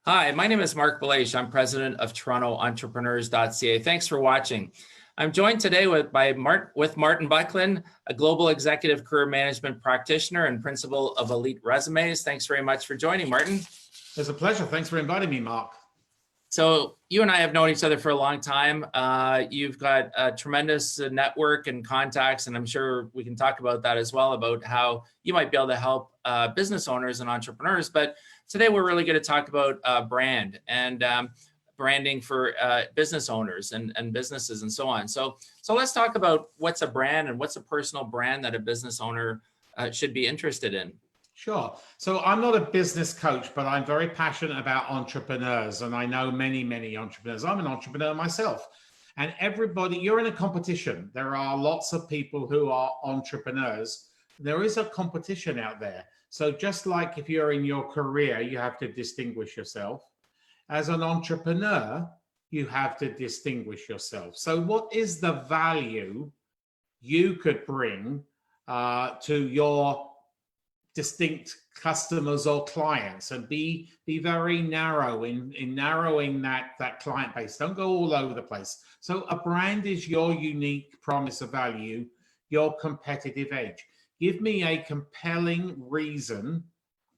Hi, my name is Marc Belaiche. I'm president of TorontoEntrepreneurs.ca. Thanks for watching. I'm joined today with Martin Buckland, a global executive career management practitioner and principal of Elite Resumes. Thanks very much for joining, Martin. It's a pleasure. Thanks for inviting me, Mark. So you and I have known each other for a long time. You've got a tremendous network and contacts, and I'm sure we can talk about that as well, about how you might be able to help business owners and entrepreneurs. But today we're really going to talk about brand and branding for business owners and businesses and so on. So let's talk about what's a brand and what's a personal brand that a business owner should be interested in. Sure. So I'm not a business coach, but I'm very passionate about entrepreneurs. And I know many, many entrepreneurs. I'm an entrepreneur myself. And everybody, you're in a competition. There are lots of people who are entrepreneurs. There is a competition out there. So just like if you're in your career, you have to distinguish yourself. As an entrepreneur, you have to distinguish yourself. So what is the value you could bring to your distinct customers or clients, and be very narrow in narrowing that client base? Don't go all over the place. So a brand is your unique promise of value, your competitive edge. Give me a compelling reason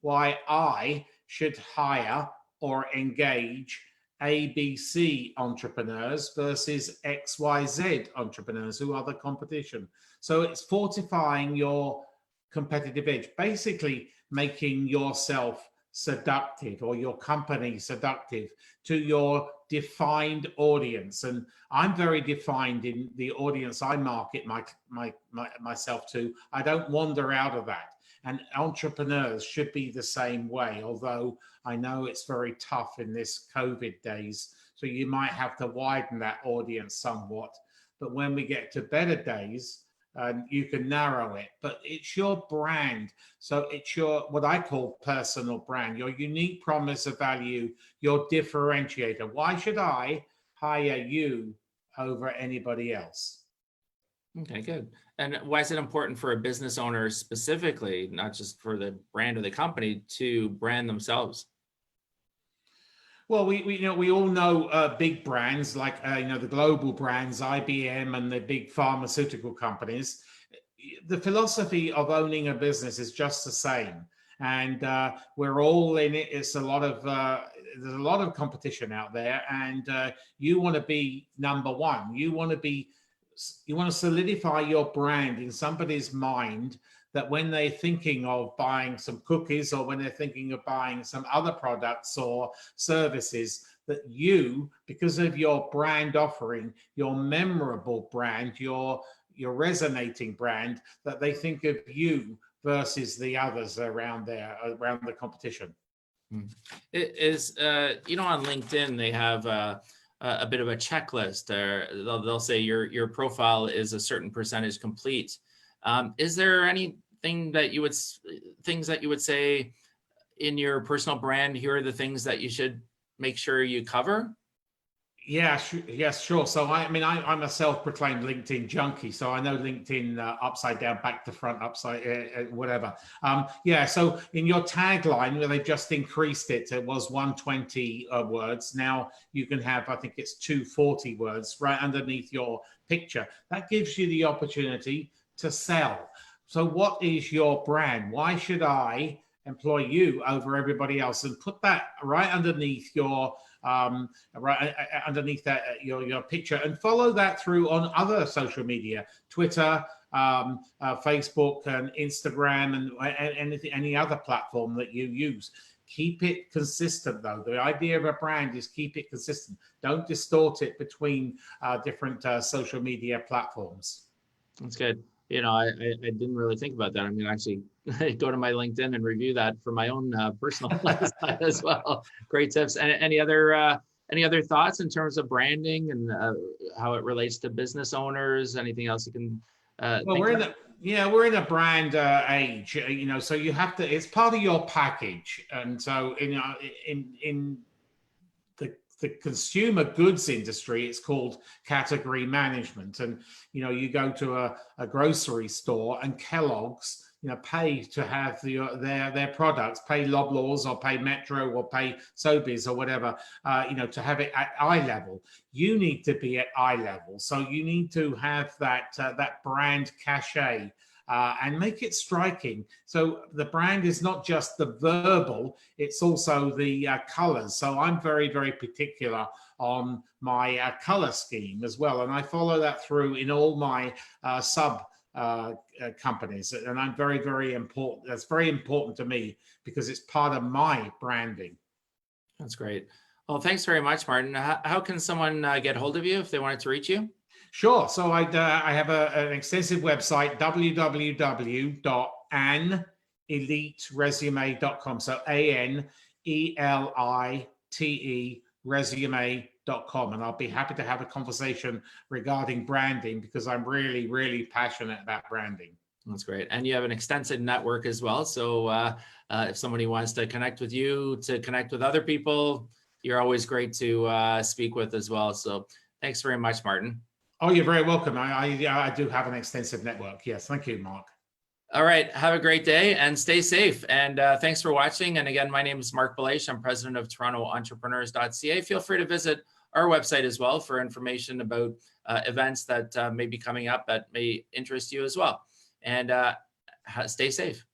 why I should hire or engage ABC entrepreneurs versus XYZ entrepreneurs who are the competition. So it's fortifying your competitive edge, basically making yourself seductive or your company seductive to your defined audience. And I'm very defined in the audience I market myself to. I don't wander out of that. And entrepreneurs should be the same way, although I know it's very tough in this COVID days. So you might have to widen that audience somewhat. But when we get to better days, you can narrow it, but it's your brand. So it's your, what I call personal brand, your unique promise of value, your differentiator. Why should I hire you over anybody else? Okay, good. And why is it important for a business owner specifically, not just for the brand of the company, to brand themselves? Well, we all know big brands like the global brands, IBM, and the big pharmaceutical companies. The philosophy of owning a business is just the same, and we're all in it. It's a lot of there's a lot of competition out there, and you want to be number one. You want to solidify your brand in somebody's mind, that when they're thinking of buying some cookies or when they're thinking of buying some other products or services, that you, because of your brand offering, your memorable brand, your resonating brand, that they think of you versus the others around there, around the competition. It is, on LinkedIn, they have a bit of a checklist. They'll say your profile is a certain percentage complete. Is there anything things that you would say in your personal brand? Here are the things that you should make sure you cover. Yeah, yes, sure. So I'm a self-proclaimed LinkedIn junkie, so I know LinkedIn upside down, back to front, upside, whatever. Yeah. So in your tagline, where they just increased it, it was 120 words. Now you can have, I think it's 240 words right underneath your picture. That gives you the opportunity to sell. So what is your brand? Why should I employ you over everybody else? And put that right underneath your your picture, and follow that through on other social media, Twitter, Facebook, and Instagram, and any other platform that you use. Keep it consistent, though. The idea of a brand is keep it consistent. Don't distort it between different social media platforms. That's good. I didn't really think about that. I'm going to actually go to my LinkedIn and review that for my own personal side as well. Great tips. And any other thoughts in terms of branding and how it relates to business owners? Anything else you can? Well, we're in a brand age. So you have to. It's part of your package, and so in the consumer goods industry, it's called category management. And you go to a grocery store, and Kellogg's, pay to have their products, pay Loblaws or pay Metro or pay Sobeys or whatever, to have it at eye level. You need to be at eye level. So you need to have that brand cachet. And make it striking. So the brand is not just the verbal, it's also the colors. So I'm very, very particular on my color scheme as well. And I follow that through in all my sub companies. And I'm very, very important. That's very important to me because it's part of my branding. That's great. Well, thanks very much, Martin. How can someone get hold of you if they wanted to reach you? Sure. So I have an extensive website, www.aneliteresume.com. So ANELITE resume.com. And I'll be happy to have a conversation regarding branding because I'm really, really passionate about branding. That's great. And you have an extensive network as well. So if somebody wants to connect with you, to connect with other people, you're always great to speak with as well. So thanks very much, Martin. Oh, you're very welcome. I do have an extensive network. Yes. Thank you, Mark. All right. Have a great day and stay safe. And thanks for watching. And again, my name is Marc Belaiche. I'm president of TorontoEntrepreneurs.ca. Feel free to visit our website as well for information about events that may be coming up that may interest you as well. And stay safe.